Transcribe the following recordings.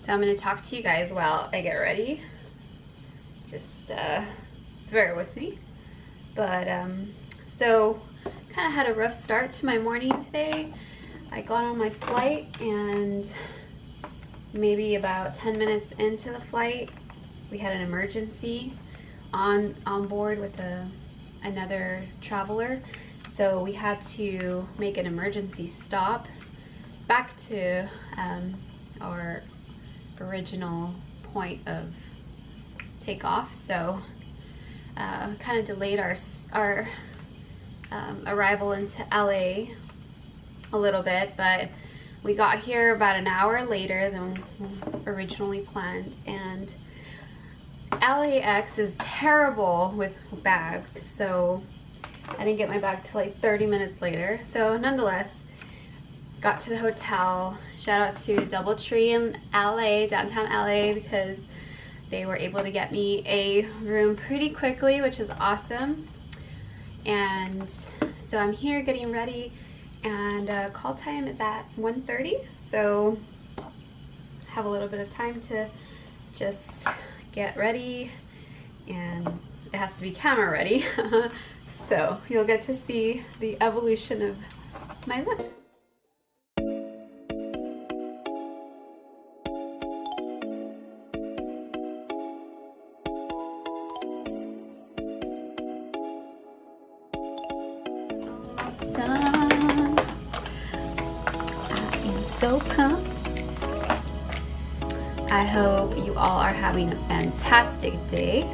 So I'm going to talk to you guys while I get ready. Just bear with me. But so kind of had a rough start to my morning today. I got on my flight and maybe about 10 minutes into the flight, we had an emergency on board with another traveler. So we had to make an emergency stop back to our original point of takeoff. So kind of delayed our arrival into LA a little bit, but we got here about an hour later than originally planned, and LAX is terrible with bags, so I didn't get my bag till like 30 minutes later. So nonetheless, got to the hotel. Shout out to DoubleTree in LA, downtown LA, because they were able to get me a room pretty quickly, which is awesome. And so I'm here getting ready, and call time is at 1:30, so have a little bit of time to just get ready, and it has to be camera ready. So you'll get to see the evolution of my look. Almost done. I am so pumped. I hope you all are having a fantastic day.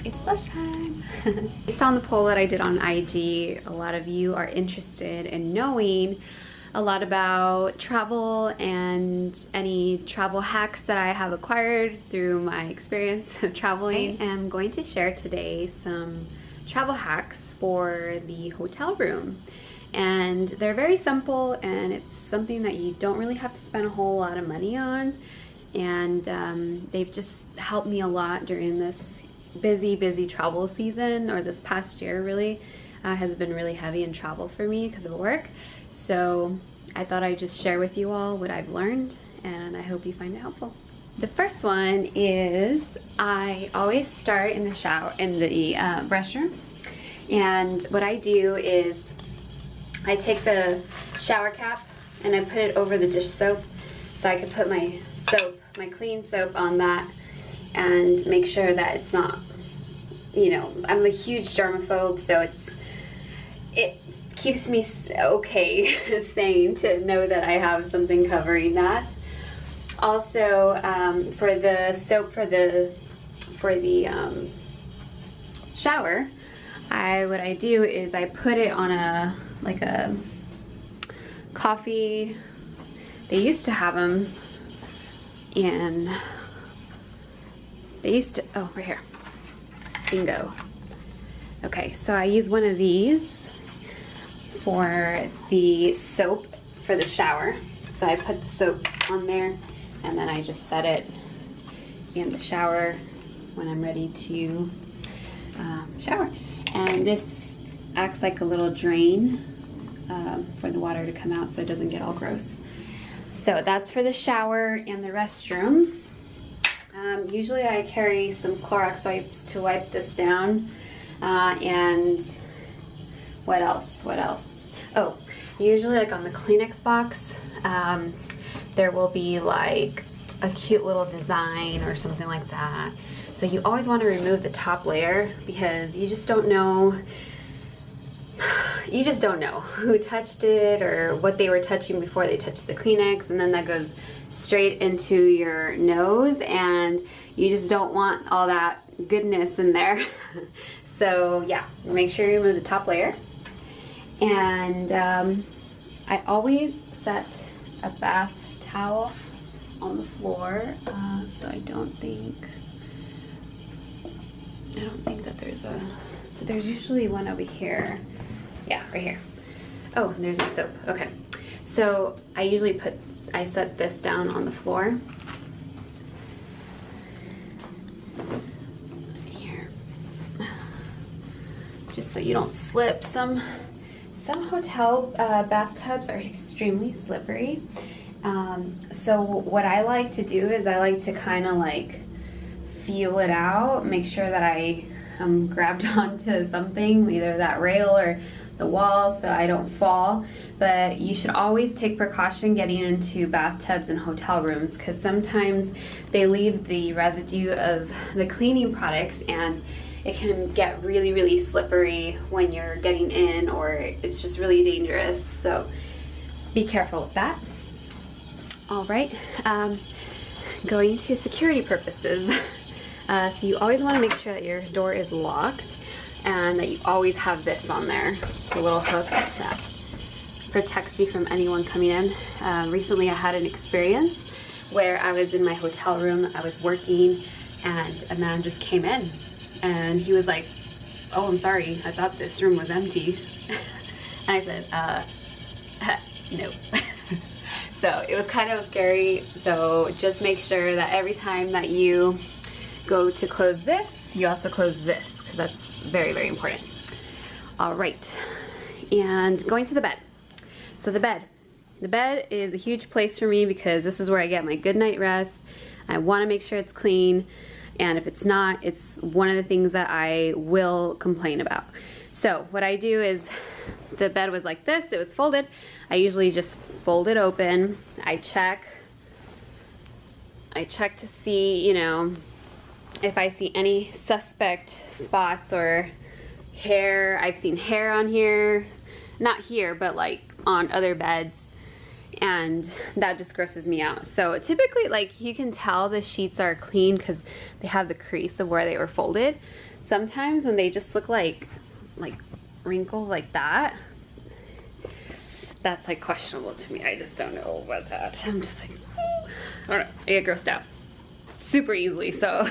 It's blush time. Based on the poll that I did on IG, a lot of you are interested in knowing a lot about travel and any travel hacks that I have acquired through my experience of traveling. I am going to share today some travel hacks for the hotel room. And they're very simple, and it's something that you don't really have to spend a whole lot of money on. And they've just helped me a lot during this busy travel season, or this past year really has been really heavy in travel for me because of work. So I thought I'd just share with you all what I've learned, and I hope you find it helpful. The first one is I always start in the shower, in the restroom, and what I do is I take the shower cap and I put it over the dish soap, so I can put my soap, my clean soap, on that and make sure that it's not, you know, I'm a huge germaphobe, so it keeps me okay sane to know that I have something covering that. Also, for the soap for the shower, what I do is I put it on a coffee. They used to have them in. Oh, right here. Bingo. Okay, so I use one of these for the soap for the shower. So I put the soap on there, and then I just set it in the shower when I'm ready to shower. And this acts like a little drain for the water to come out so it doesn't get all gross. So that's for the shower and the restroom. Usually I carry some Clorox wipes to wipe this down, and what else? Oh, usually like on the Kleenex box, there will be like a cute little design or something like that. So you always want to remove the top layer, because you just don't know who touched it or what they were touching before they touched the Kleenex, and then that goes straight into your nose, and you just don't want all that goodness in there. So yeah, make sure you remove the top layer. And I always set a bath towel on the floor, so I don't think that there's usually one over here. Yeah, right here. Oh, there's my soap. Okay, so I set this down on the floor here, just so you don't slip. Some some hotel bathtubs are extremely slippery. So what I like to do is I like to kind of like feel it out, make sure that I am grabbed onto something, either that rail or the wall, so I don't fall. But you should always take precaution getting into bathtubs and hotel rooms, because sometimes they leave the residue of the cleaning products and it can get really, really slippery when you're getting in, or it's just really dangerous. So be careful with that. All right, going to security purposes. So you always want to make sure that your door is locked and that you always have this on there, the little hook that protects you from anyone coming in. Recently I had an experience where I was in my hotel room, I was working, and a man just came in and he was like, "Oh, I'm sorry, I thought this room was empty." And I said, no. So it was kind of scary. So just make sure that every time that you go to close this, you also close this, because that's very, very important. All right, and going to the bed. So the bed is a huge place for me because this is where I get my good night rest. I want to make sure it's clean, and if it's not, it's one of the things that I will complain about. So what I do is, the bed was like this, it was folded. I usually just fold it open. I check to see, you know, if I see any suspect spots or hair. I've seen hair on here, not here, but like on other beds, and that just grosses me out. So typically, like, you can tell the sheets are clean because they have the crease of where they were folded. Sometimes when they just look like wrinkles like that, that's like questionable to me. I just don't know about that. I'm just like, I don't know, I get grossed out super easily. So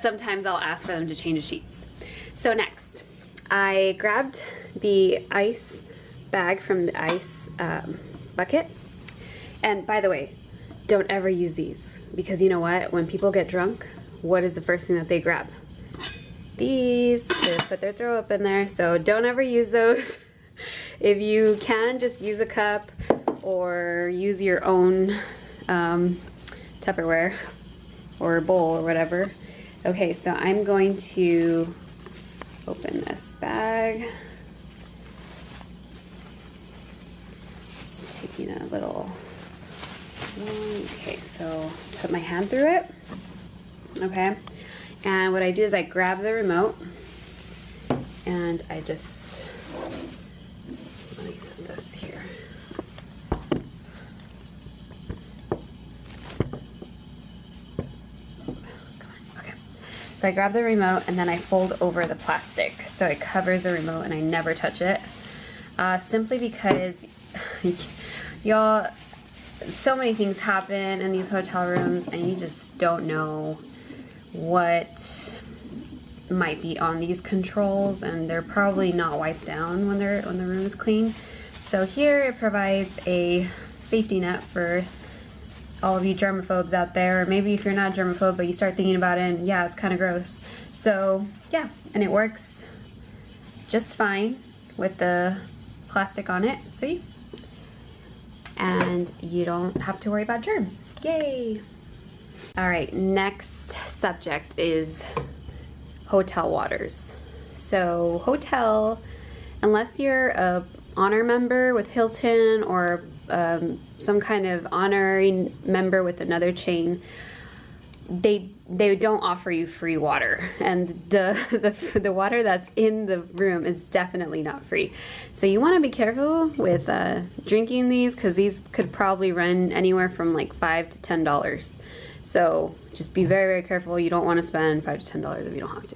sometimes I'll ask for them to change the sheets. So next, I grabbed the ice bag from the ice bucket. And by the way, don't ever use these, because you know what? When people get drunk, what is the first thing that they grab? These to put their throw up in there. So don't ever use those. If you can, just use a cup or use your own Tupperware or bowl or whatever. Okay, so I'm going to open this bag. Just taking a little one. Okay, so put my hand through it. Okay, and what I do is I grab the remote and I just, let me set this here. So I grab the remote and then I fold over the plastic so it covers the remote and I never touch it. Simply because y'all, so many things happen in these hotel rooms and you just don't know what might be on these controls, and they're probably not wiped down when the room is clean. So here it provides a safety net for all of you germaphobes out there, or maybe if you're not germaphobe but you start thinking about it and yeah, it's kind of gross. So yeah, and it works just fine with the plastic on it, see? And you don't have to worry about germs. Yay! All right, next subject is hotel waters. So hotel, unless you're a honor member with Hilton or some kind of honorary member with another chain, they don't offer you free water, and the water that's in the room is definitely not free. So you want to be careful with drinking these, because these could probably run anywhere from like $5 to $10. So just be very, very careful. You don't want to spend $5 to $10 if you don't have to,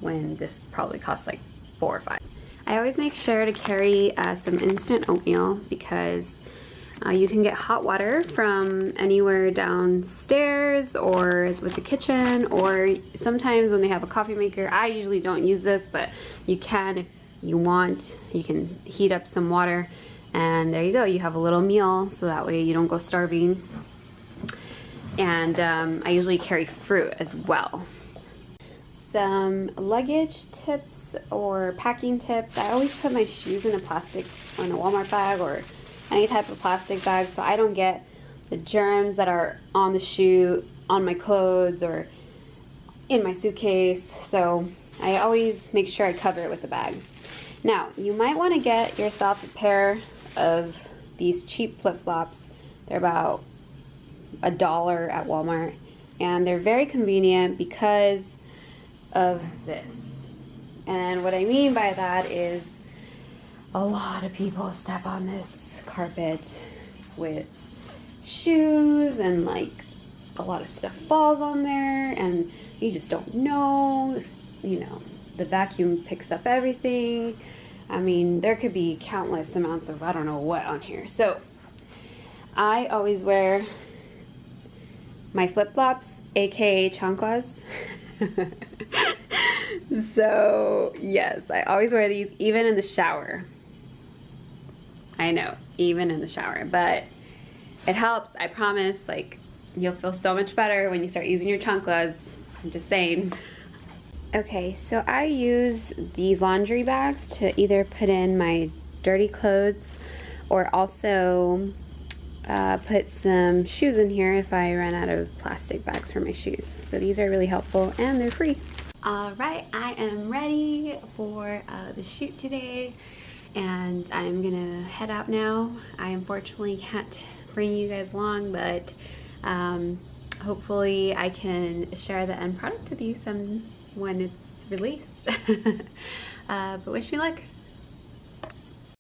when this probably costs like $4 or $5. I always make sure to carry some instant oatmeal, because you can get hot water from anywhere downstairs or with the kitchen, or sometimes when they have a coffee maker. I usually don't use this, but you can if you want. You can heat up some water and there you go. You have a little meal, so that way you don't go starving. And I usually carry fruit as well. some luggage tips or packing tips. I always put my shoes in a Walmart bag or any type of plastic bag so I don't get the germs that are on the shoe, on my clothes, or in my suitcase. So I always make sure I cover it with a bag. Now, you might want to get yourself a pair of these cheap flip-flops. They're about $1 at Walmart, and they're very convenient because of this. And what I mean by that is a lot of people step on this carpet with shoes, and like a lot of stuff falls on there, and you just don't know if, you know, the vacuum picks up everything. I mean, there could be countless amounts of I don't know what on here. So I always wear my flip-flops, aka chanclas. So yes, I always wear these even in the shower. I know, even in the shower, but it helps. I promise, like, you'll feel so much better when you start using your chanclas. I'm just saying. Okay, so I use these laundry bags to either put in my dirty clothes or also put some shoes in here if I run out of plastic bags for my shoes. So these are really helpful and they're free. All right, I am ready for the shoot today, and I'm gonna head out now. I unfortunately can't bring you guys along, but hopefully I can share the end product with you when it's released. But wish me luck.